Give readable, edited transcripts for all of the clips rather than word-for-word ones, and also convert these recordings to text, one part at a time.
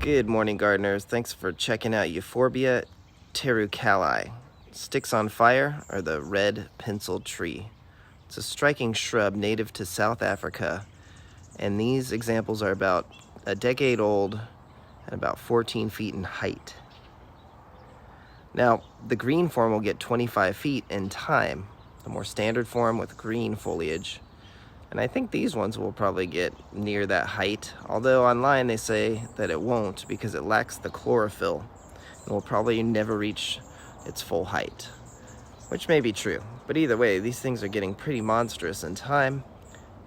Good morning, gardeners. Thanks for checking out Euphorbia Tirucalli Sticks on Fire, or the red pencil tree. It's a striking shrub native to South Africa, and these examples are about a decade old and about 14 feet in height. Now, the green form will get 25 feet in time, the more standard form with green foliage. And I think these ones will probably get near that height, although online they say that it won't because it lacks the chlorophyll and will probably never reach its full height, which may be true. But either way, these things are getting pretty monstrous in time,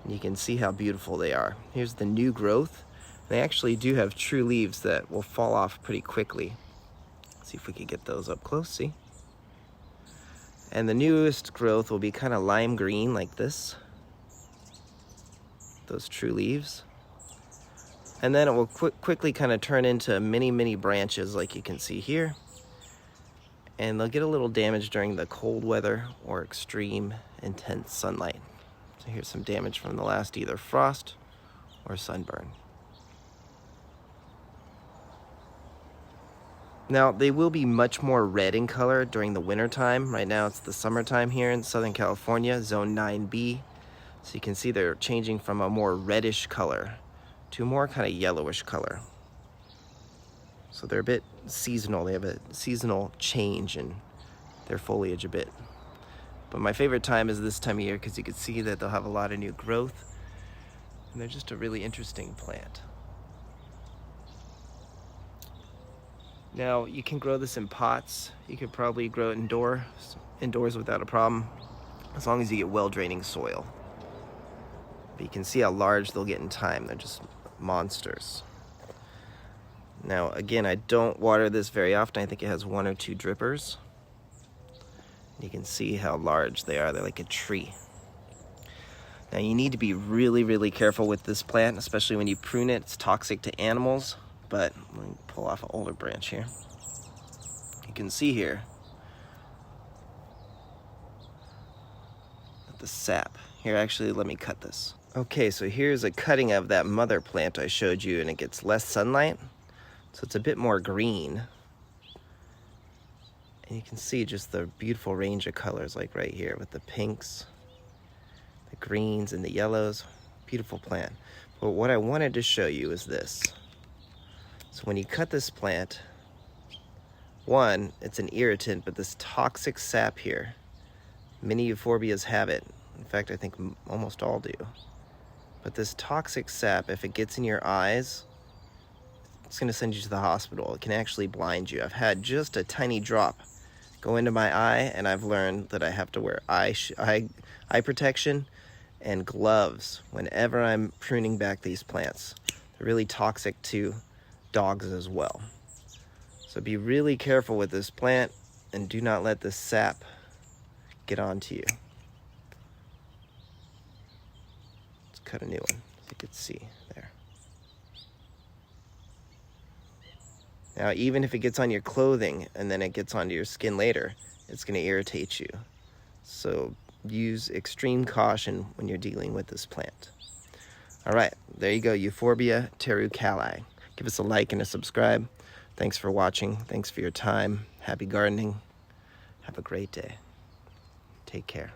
and you can see how beautiful they are. Here's the new growth. They actually do have true leaves that will fall off pretty quickly. Let's see if we can get those up close, see? And the newest growth will be kind of lime green like this. Those true leaves, and then it will quickly kind of turn into many branches like you can see here, and they'll get a little damage during the cold weather or extreme intense sunlight. So here's some damage from the last either frost or sunburn. Now they will be much more red in color during the winter time. Right now it's the summertime here in Southern California, zone 9B. So you can see they're changing from a more reddish color to a more kind of yellowish color. So they're a bit seasonal. They have a seasonal change in their foliage a bit. But my favorite time is this time of year because you can see that they'll have a lot of new growth. And they're just a really interesting plant. Now you can grow this in pots. You could probably grow it indoors without a problem, as long as you get well-draining soil. But you can see how large they'll get in time. They're just monsters. Now, again, I don't water this very often. I think it has 1 or 2 drippers. You can see how large they are. They're like a tree. Now, you need to be really careful with this plant, especially when you prune it. It's toxic to animals. But let me pull off an older branch here. You can see here the sap. Here, actually, let me cut this. Okay, so here's a cutting of that mother plant I showed you, and it gets less sunlight, so it's a bit more green. And you can see just the beautiful range of colors, like right here with the pinks, the greens, and the yellows. Beautiful plant. But what I wanted to show you is this. So when you cut this plant, one, it's an irritant, but this toxic sap here, many euphorbias have it. In fact, I think almost all do. But this toxic sap, if it gets in your eyes, it's going to send you to the hospital. It can actually blind you. I've had just a tiny drop go into my eye, and I've learned that I have to wear eye protection and gloves whenever I'm pruning back these plants. They're really toxic to dogs as well. So be really careful with this plant, and do not let the sap get onto you. Cut a new one, so you can see there. Now, even if it gets on your clothing and then it gets onto your skin later, it's going to irritate you. So use extreme caution when you're dealing with this plant. All right, there you go, Euphorbia Tirucalli. Give us a like and a subscribe. Thanks for watching. Thanks for your time. Happy gardening. Have a great day. Take care.